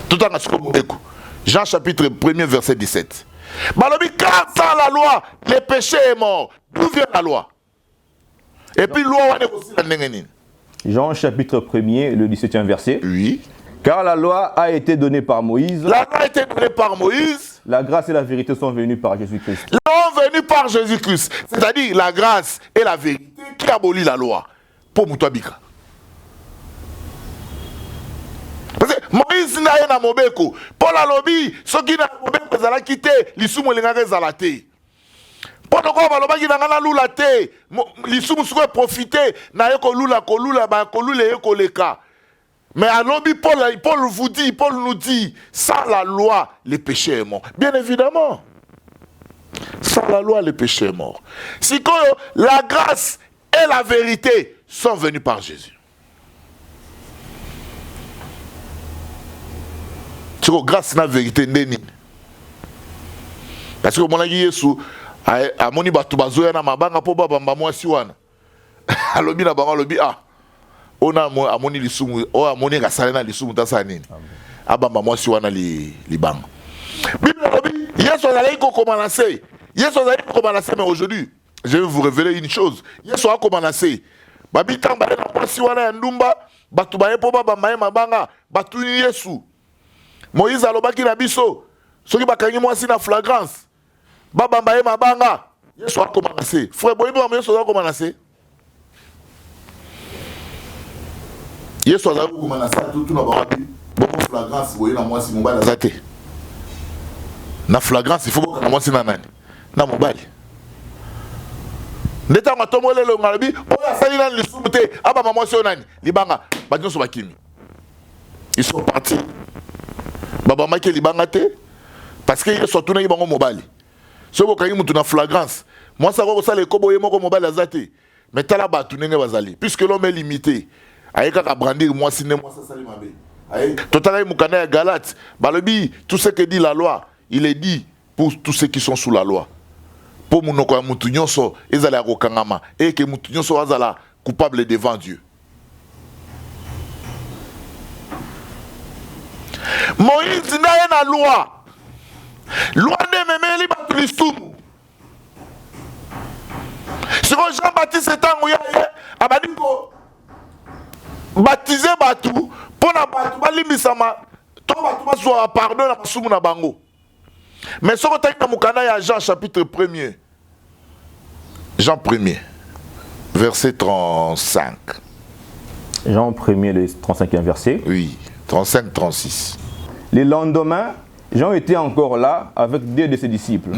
Tout en asko mobeko. Jean chapitre 1er verset 17. Balobi car sans la loi le péché est mort. D'où vient la loi? Et puis loi wane aussi la ndengeni. Jean chapitre 1er le 17e verset. Oui. Car la loi a été donnée par Moïse. La loi a été donnée par Moïse. La grâce et la vérité sont venues par Jésus-Christ. Sont venues par Jésus-Christ. C'est-à-dire la grâce et la vérité qui abolit la loi. Pour Moutouabika. Parce que Moïse n'a rien à Mobeko. Paul a lobby. Ceux qui n'ont Mobeko, ils ont quitté. Ils sont allés. Pendant qu'on va le bagage dans la té, les sous sont profiter. Na yoko lula ba kolula yoko leka. Mais à l'objet, Paul vous dit, Paul nous dit, sans la loi, le péché est mort. Bien évidemment. Sans la loi, le péché est mort. Si la grâce et la vérité sont venues par Jésus. Si grâce et la vérité, parce que mon ami Yesu, a moni batu bazoya na mabanga po baba mwasi wana. Alobi na bango alobi ona amoni lisumu o amoni kasalena lisumu tasa nini abamba mwasi wana libanga. Bible alobi Yesu azali ko commencer. Yesu azali ko commencer mais aujourd'hui je vais vous révéler une chose. Yesu a commencé. Babi tamba na mwasi wana ya ndumba batu baye po baba mabanga batu ni Yesu. Moïse alobaki na biso soki bakangi mwasi na flagrance. Baba mbaye mabanga Yesu a commencé. Frère boyebi ba Yesu a commencé. Yesu a commencé tout na ba beaucoup flagrance boye na mwasi mobali azate. Na flagrance il faut que na mwasi na nani? Na mobali. Ndeta matomole le ngalabi o asali na lisumu te aba mwasi onani libanga ba nyonso bakimi. Ils sont partis. Baba make libanga te parce que Yesu tuna yi bango mobali. Si vous avez une flagrance, moi ça va vous aller comme vous mobile azate. Mais tala batu nenge bazali. Puisque l'homme est limité, ayeka ka brandir moi si moi ça sali mabe. Aye, totala mukana ya Galate, balobi tout ce que dit la loi, il est dit pour tous ceux qui sont sous la loi. Pour munoko ya mutu nyonso ezala ko kangama et que mutu nyonso azala coupable devant Dieu. Moïse na ye na loi. Loi nde memeli bato lisumu. Siko Jean-Baptiste etango ya ye abandi ko baptiser bato pona bato balimbisama to bato bazwa pardon na masumu na bango. Mais soko tangi na mukanda ya Jean chapitre 1er. Jean 1er verset 35. Jean 1er, le 35e verset. Oui, 35-36. Le lendemain, Jean était encore là avec deux de ses disciples.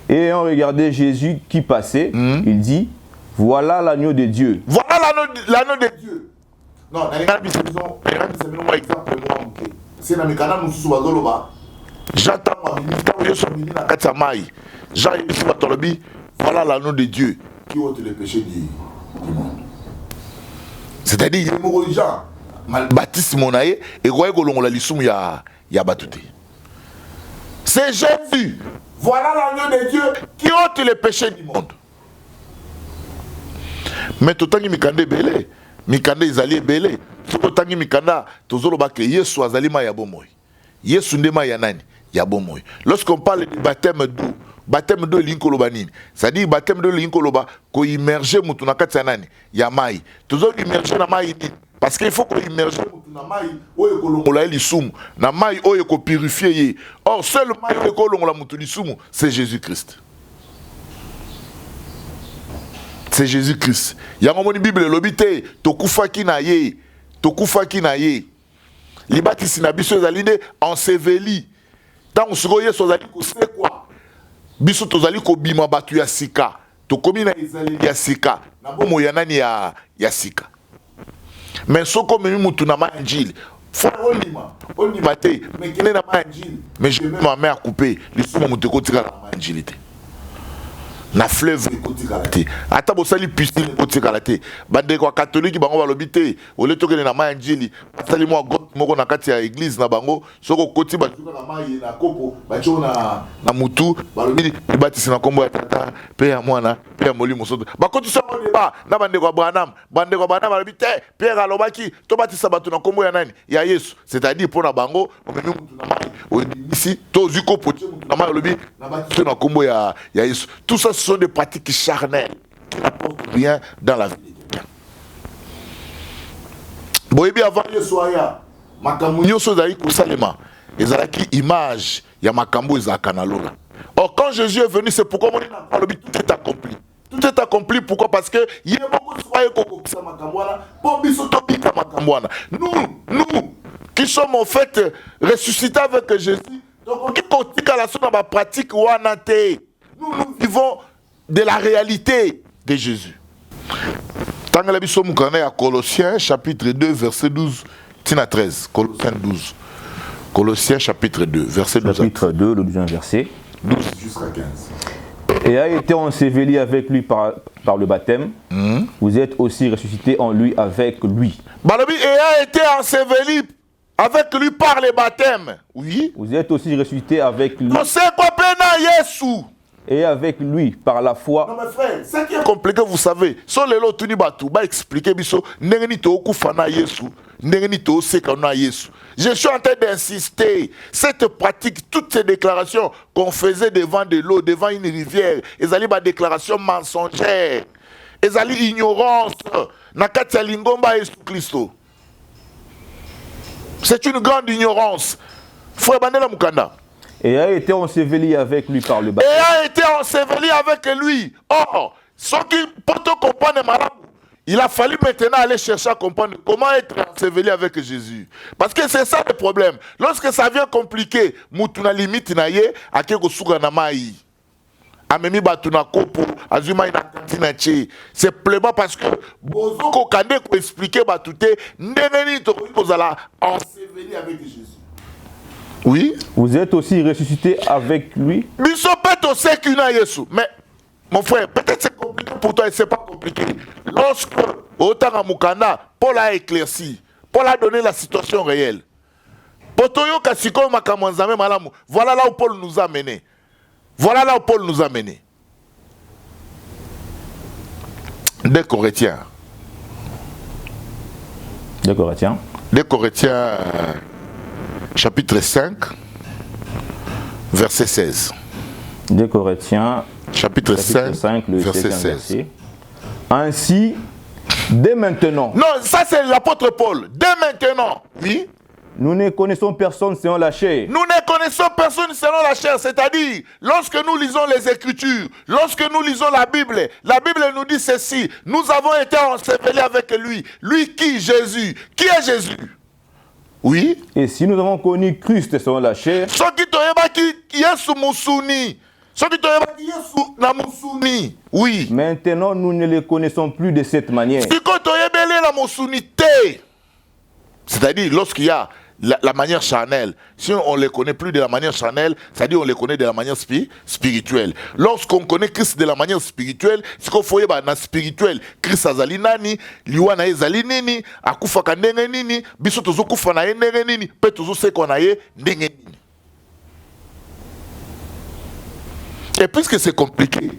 Et ayant regardé Jésus qui passait, il dit, voilà l'agneau de Dieu. Voilà l'agneau de Dieu. Non, voilà l'agneau de Dieu qui ôte les péchés du monde. C'est-à-dire, il y a des gens, baptiste monaye, et roye golongola lisum ya batute. C'est Jésus. Voilà l'agneau de Dieu qui ôte les péchés du monde. Mais tout le temps, mikande belé, mikande izali belé. Tout le temps, mikanda, tozolo bake Yesu azali ma ya bomoy. Yesu ndema ya nani? Ya bomoy. Lorsqu'on parle du baptême d'eau, baptême d'eau linkoloba nini? C'est-à-dire baptême d'eau linkoloba ko immerger mutu na kati ya nani? Ya mai. Tozolo immerger na mai nini? Parce qu'il faut qu'on immerge na mai oyo kolongola lisumu, na mai oyo ko purifier ye. Or seul mai oyo kolongola mutu lisumu, c'est Jésus-Christ. C'est Jésus-Christ. Yango moni Bible lobité tokufaki na ye, tokufaki na ye. Libatisi na biso ezali nde enseveli. Tant siko ye sozali ko se quoi? Biso tozali ko bima batu ya sika. Tokomi na ezali ya sika. Na bomo ya nani ya sika. Mais soko memi mutu na manjili. Faut onima te, mais kene na manjili. Mais je mets ma main à couper. Le somo mutu ko tika na manjili te. Na fleuve ekoti kalate ata bosali piscine ekoti kalate bande kwa catholique bango balobite ole tokene na mai njili basali mwa got moko na kati ya église na bango soko koti batuka na mai na kopo bacho na mutu balobi libatisi na kombo ya tata pe ya mwana pe ya molimo soto bakoti soko deba na bande kwa Branham balobite Pierre alobaki to batisa batu na kombo ya nani ya Yesu, c'est-à-dire pour na bango omemi mutu na mai ici to ziko poche mutu na mai olobi na batisa na kombo ya Yesu. Tout ça ce sont des pratiques charnelles qui n'apportent rien dans la vie de quelqu'un. Boyebi avant Yesuaya, makambo nyonso ezali kosalema, ezalaki image ya makambo ezalaka na lola. Or quand Jésus est venu, c'est pourquoi tout est accompli. Tout est accompli, pourquoi? Parce que nous qui sommes en fait ressuscités avec Jésus, donc nous vivons de la réalité de Jésus. Tant que la Bible est à Colossiens chapitre 2 verset 12 à 13. Colossiens 12. Colossiens chapitre 2 verset 12. Chapitre 2, le 12e verset. 12 jusqu'à 15. Et a été enseveli avec lui par le baptême. Vous êtes aussi ressuscité en lui avec lui. Balobi et a été enseveli avec lui par le baptême. Oui. Vous êtes aussi ressuscité avec lui. Non, c'est quoi pena Yesu? Et avec lui par la foi. Non mes frères, ce qui est compliqué, vous savez, sur les lots tuni batu ba expliquer biso ndengeni to kufana Yesu, ndengeni to sekana Yesu. Je suis en train d'insister, cette pratique, toutes ces déclarations qu'on faisait devant de l'eau, devant une rivière, ezali ba déclaration mensongère. Ezali ignorance na kati ya lingomba Yesu Kristo. C'est une grande ignorance. Frère Bandela Mukanda. Et a été enseveli avec lui par le baptême. Et a été enseveli avec lui. Or, ceux qui peuvent comprendre malade, il a fallu maintenant aller chercher à comprendre comment être enseveli avec Jésus. Parce que c'est ça le problème. Lorsque ça vient compliqué, mutuna limite na ye, akeko suga na mai. Amemi batuna kopo, azuma ina kantina che. C'est pleinement parce que bozoko kande ko expliquer batute, ndengeni to kozala enseveli avec Jésus. Oui. Vous êtes aussi ressuscité avec lui. Mais mon frère, peut-être c'est compliqué pour toi et c'est pas compliqué. Lorsque Otanga Mukanda, Paul a éclairci, Paul a donné la situation réelle. Voilà là où Paul nous a menés. Voilà là où Paul nous a menés. Des Corinthiens. Des Corinthiens. Des Corinthiens. chapitre 5, verset 16. 2 Corinthiens, chapitre 5, le verset 16. Verset. Ainsi, dès maintenant. Non, ça c'est l'apôtre Paul. Dès maintenant, oui. Nous ne connaissons personne selon la chair. Nous ne connaissons personne selon la chair, c'est-à-dire, lorsque nous lisons les Écritures, lorsque nous lisons la Bible nous dit ceci, nous avons été ensevelis avec lui. Lui qui? Jésus. Qui est Jésus? Oui. Et si nous avons connu Christ selon la chair, oui. Maintenant, nous ne le connaissons plus de cette manière. C'est-à-dire, lorsqu'il y a la manière charnelle, si on ne les connaît plus de la manière charnelle, c'est-à-dire on les connaît de la manière spirituelle. Lorsqu'on connaît Christ de la manière spirituelle, c'est qu'on faut y avoir dans spirituel. Christ azali nani, liwa na ezali nini, akufa ka ndenge nini, biso tozo kufa na ye ndenge nini, pe tozo seko na ye ndenge nini. Et puisque c'est compliqué,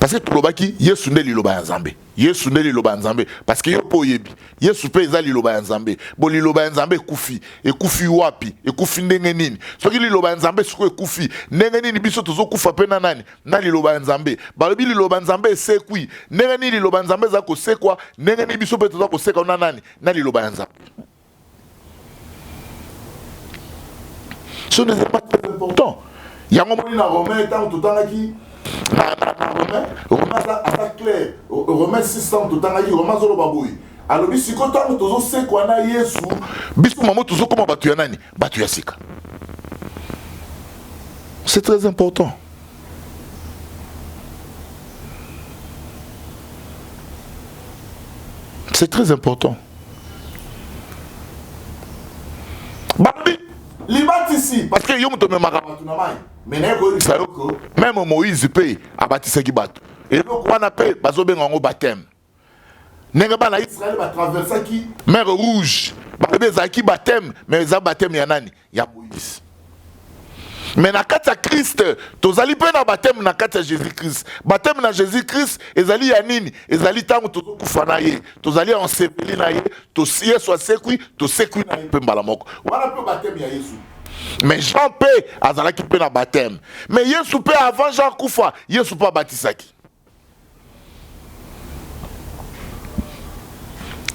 parce que tout le baki, Yesu ne liloba nzambe. Yesu ne liloba nzambe. Parce que yopo yebi. Yesu pe eza liloba nzambe. Bo liloba nzambe kufi. E kufi wapi. E kufi ndenge nini. Soki liloba nzambe suko e kufi. Ndenge nini biso tozo kufa pe na nani. Na liloba nzambe. Balobi liloba nzambe sekwi. Ndenge nini liloba nzambe za ko sekwa. Ndenge nini biso pe tozo ko sekwa na nani. Na liloba nzambe. Ce n'est pas très important. Yango moni na Romain tant tout temps qui Romain clair. Romain 600 tout temps qui Romain zolo baboui. Alors bi siko tant tozo sekwa na Yesu, biso mamo tozo koma batu ya nani? Batu ya sika. C'est très important. C'est très important. Babi, libat ici parce que yo muto me makamatu na mai. Même Moïse paye à bâtir qui bat. Et donc on appelle bazobe ngango baptême. Nenga bana Israël va traverser qui mer rouge. Babe zaki baptême, mais za baptême ya nani? Ya Moïse. Mais na kata Christ, tozali pe na baptême na kata Jésus-Christ. Baptême na Jésus-Christ, ezali ya nini? Ezali tango tozo kufa na ye. Tozali enseveli na ye, to siye soit sekui, to sekui na ye pe mbala moko. Wana pe baptême ya Yesu. Mais Jean paie azala qui peut na baptême. Mais Yesu paie avant Jean Koufa, Yesu pas baptisaki.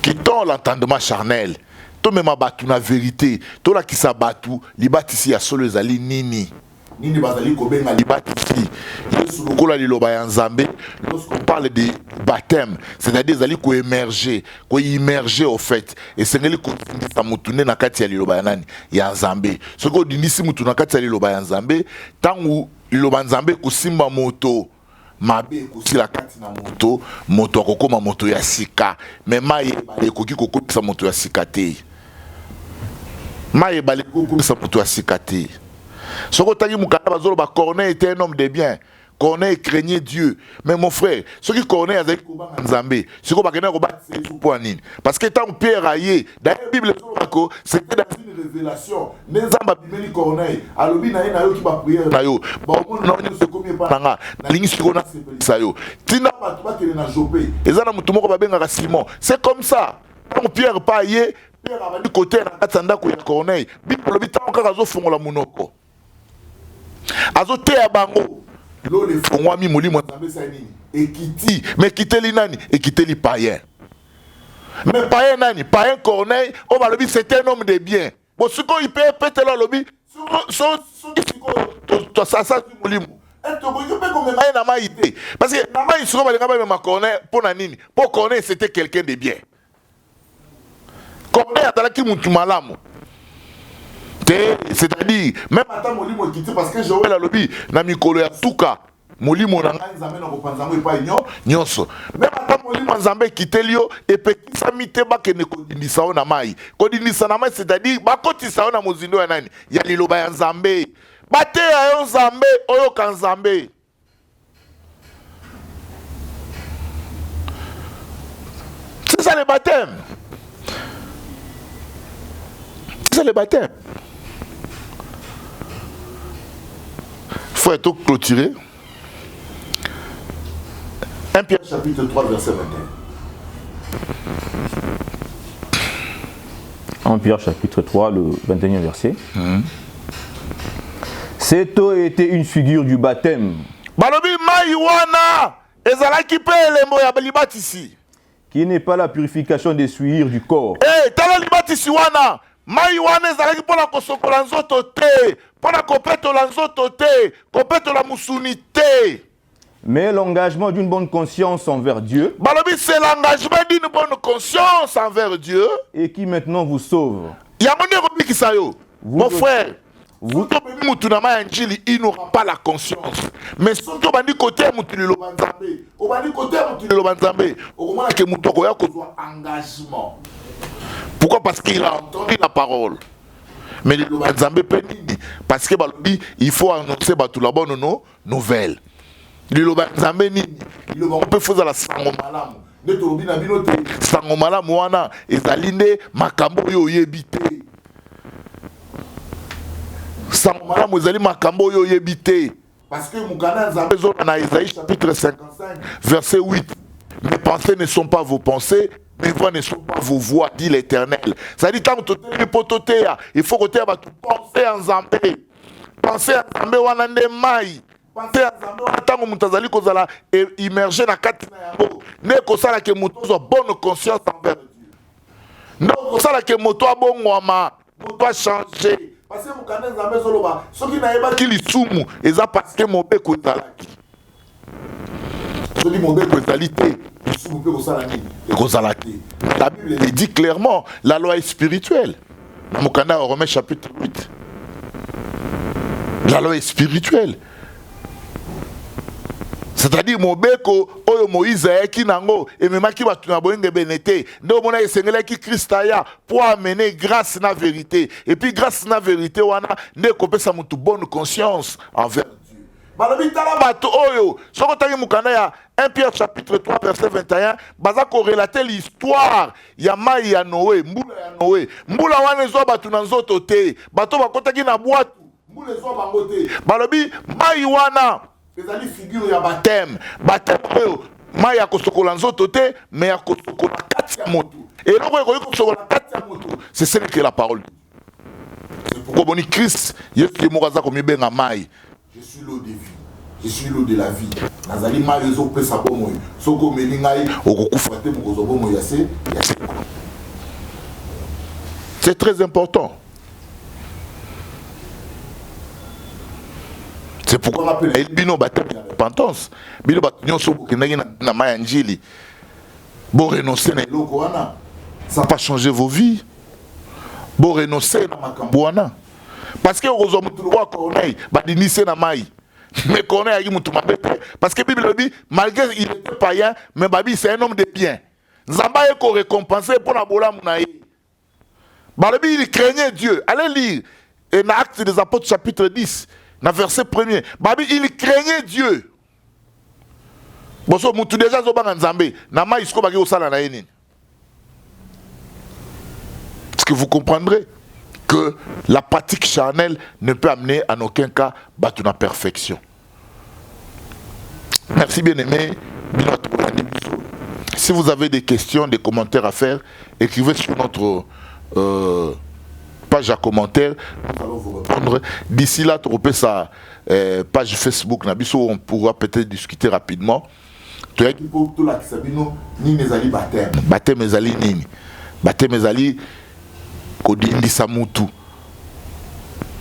Quittons l'entendement charnel. To même batu na vérité. To la qui sa batu, li batisi ya solo ezali nini. Nini bazali kobenga li batisi. Yesu lokola li loba ya nzambe. Lorsqu'on parle de baptême, c'est-à-dire ezali ko émerger, ko immerger au fait. Et c'est ngeli ko sa mutune na kati ya li loba ya nani? Ya nzambe. Ce ko dinisi mutu na kati ya li loba ya nzambe, tangu li loba nzambe kusimba moto. Mabe kusila kati na moto, moto akokoma moto ya sika. Mais maye ekoki kokopisa moto ya sika te. Maye bale kokopisa moto ya sika te. Soko tangi mukana bazolo ba Corneille était un homme de bien. Corneille craignait Dieu. Mais mon frère, ce qui Corneille a dit Nzambe, ce qu'on va gagner au bas c'est pour nini. Parce que tant Pierre aillé, dans la Bible c'était dans une révélation. Nzamba bimeli Corneille, alobi na yo ki ba prière na yo. Ba on na se combien pas na lingi siko na sepelisa yo. Tina ba to ba kele na Jopé. Ezana mutu moko ba benga Simon. C'est comme ça. Tant Pierre pas aillé, Pierre a du côté na katanda ko ya Corneille. Bible lobi tant ka zo fongola munoko. Azo te ya bango. L'eau les fonds mi moli mo nzambe sa nini ekiti mais kiteli nani ekiteli païen mais païen nani païen Corneille on va le dire c'est un homme de bien bon ce qu'on il peut péter là lobby so ça moli mo et to ko peut comme maïen na maïté parce que na maï siko ba ngaba ma Corneille pour na nini pour Corneille c'était quelqu'un de bien Corneille atala ki mutu malamu. C'est-à-dire, même attends molimo ekiti parce que Joël a lobby na mikolo ya tuka molimo na ngai nzambe na kopanzango epai nyonso. Même attends molimo nzambe ekiteli yo epekisa mite bakende kodindisa yo na mai. Kodindisa na mai c'est-à-dire bakotisa yo na mozindo ya nani? Ya liloba ya nzambe. Bate ya yo nzambe oyo ka nzambe. C'est ça le baptême. C'est ça le baptême. Faut être clôturé. 1 Pierre chapitre 3 verset 21. 1 Pierre chapitre 3, le 21e verset. Cette eau était une figure du baptême. Balobi mai wana ezalaki pe elembo ya libatisi. Qui n'est pas la purification des souillures du corps. Eh, tala libatisi wana. Mai wana ezalaki pona kosokola nzoto te, pona kopetola nzoto te, kopetola musuni te. Mais l'engagement d'une bonne conscience envers Dieu. Balobi c'est l'engagement d'une bonne conscience envers Dieu. Et qui maintenant vous sauve. Yamone robikisa yo. Mon frère. Vous il n'aura pas la conscience. Mais si on va dire côté Moutili Lobanzambe, on va dire côté Moutili Lobanzambe, on va dire que Moutoko a engagement. Pourquoi? Parce qu'il a entendu la parole. Mais le Lobanzambe pénini. Parce que il faut annoncer tout la bonne nouvelle. Le Lobanzambe nini. On peut faire la sango malamu. Ne tolobi na binote sango malamu wana ezalinde makambo yo yebite. Samara Mouzali Makambo yo yebite. Parce que Moukana Nzambe dans Isaïe chapitre 55, verset 8. Mes pensées ne sont pas vos pensées, mes voix ne sont pas vos voix, dit l'Éternel. Ça dit, il faut que tu penses en Nzambe. Pensez en Nzambe wanande mai. Pensez en Nzambe wantango mutazali kozala immergé na kati na yango. Ne kosala ke moto soit bonne conscience envers Dieu. Ne kosala ke moto abongwama, moto a changé. Parce que vous connaissez la maison là-bas, ceux qui n'avaient pas qu'il y soumu, ils ont parce que mon bec est alaki. Ceux qui mon bec est alité, ils soumu que vous alaki, et la Bible dit clairement, la loi est spirituelle. Dans mon canal, Romains chapitre 8. La loi est spirituelle. C'est-à-dire mon beko oyo Moïse qui nango et même qui va tuna boyenge benete ndo mona esengela ki Christaya pour amener grâce na vérité et puis grâce na vérité wana ne kopesa mutu bonne conscience envers Dieu. Balobi tala bato oyo soko tangi mukanda ya 1 Pierre chapitre 3 verset 21 baza ko relater l'histoire ya mai ya Noé, mbula wana zo batu na nzoto te bato bakotaki na boîte mbula zo bangote balobi mai wana ezali figure ya baptême oyo mai ya kosokola nzoto te mais ya kosokola kati ya moto eloko ekoki kosokola kati ya moto c'est ce que la parole dit. C'est pourquoi boni Christ yesu moko aza komibenga mai. Je suis l'eau de vie, je suis l'eau de la vie. Nazali mai ezopesa bomoi soki omeli ngai okokufa te mokozwa bomoi ya se. C'est très important. C'est pourquoi on appelle le bino baptême de repentance. Bino baptême so bokendaki na mayanjili. Bon renoncer na eloko wana. Ça va changer vos vies. Bon renoncer na makambo wana. Parce que ozo mutu wa Corneille badinise na mai. Mais Corneille a mutu mabete parce que Bible dit malgré il était païen mais Babi c'est un homme de bien. Nzamba eko récompensé pour la bola munaï. Babi il craignait Dieu. Allez lire dans Actes des Apôtres chapitre 10. Dans verset 1er, Babi, il craignait Dieu. Boso mutu déjà zobanga nzambe, na ma isko bagi osala na yeni. Est-ce que vous comprendrez que la pratique charnelle ne peut amener en aucun cas battu la perfection. Merci bien aimé. Si vous avez des questions, des commentaires à faire, écrivez sur notre page à commentaires, nous allons vous répondre. D'ici là, trouvez sa page Facebook, on pourra peut-être discuter rapidement. Baptême ezali nini? Baptême ezali kodindisa mutu.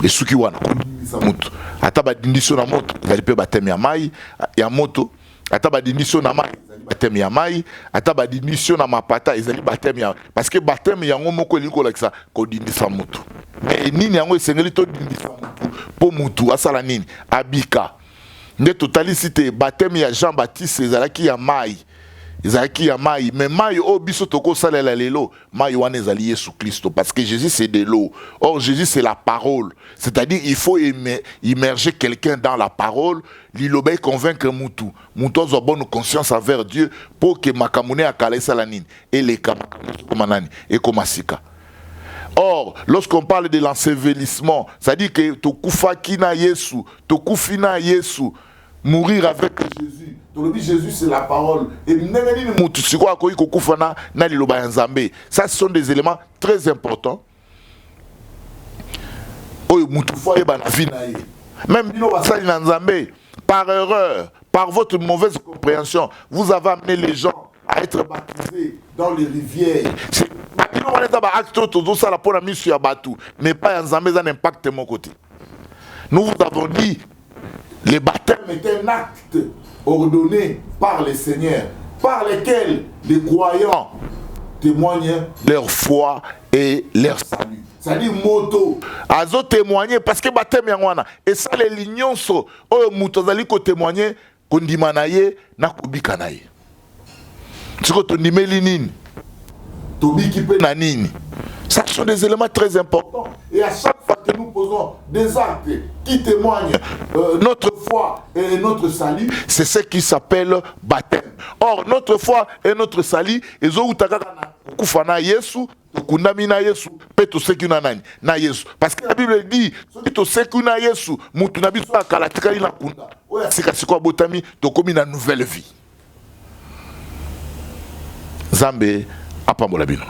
Esuki wana kodindisa mutu. Ata badindiso na moto ezali pe baptême ya mai ya moto. Ata badindiso na mai ezali baptême ya mai. Ata badindiso na mapata ezali baptême ya parce que baptême yango moko eliko lakisa kodindisa mutu. Mais nini yango esengeli to dindisa mutu po mutu asala nini? Abika. Nde totalicité baptême ya Jean-Baptiste ezalaki ya mai. Ezalaki ya mai, mais mai o biso toko salela lelo, mai wana ezali Yesu Christo parce que Jésus c'est de l'eau. Or Jésus c'est la parole. C'est-à-dire il faut immerger quelqu'un dans la parole, l'ilobé convaincre mutu. Mutu a bonne conscience envers Dieu pour que makamune akale salanine et les kamanani et komasika. Or, lorsqu'on parle de l'ensevelissement, ça dit que tokufa kina Yesu, tokufina Yesu, mourir avec Jésus. Jésus c'est la parole. Et ça ce sont des éléments très importants oyo mutu foye ba na vie na ye. Même bino basali na Nzambe, par erreur, par votre mauvaise compréhension, vous avez amené les gens à être baptisés dans les rivières. Mais pas Nzambe, ça n'impacte mon côté. Nous vous avons dit, le baptême est un acte ordonné par le Seigneur, par lequel les croyants témoignent leur foi et leur salut. C'est-à-dire moto azo témoigner parce que baptême yangwana et ça les lignon so o moto zali ko témoigner ko ndima na ye na kubika na ye. Tiko to ndimeli nini to biki pe na nini. Ça sont des éléments très importants et à chaque fois que nous posons des actes qui témoignent notre foi et notre salut, c'est ce qui s'appelle baptême. Or notre foi et notre salut ezo utakaka na kufana Yesu kundamina Yesu peto sekuna nani na Yesu parce que la Bible dit soki to sekuna Yesu mutu na biso akalatika ina kunda oya sika siko botami to komi na nouvelle vie. Zambe apambola bino.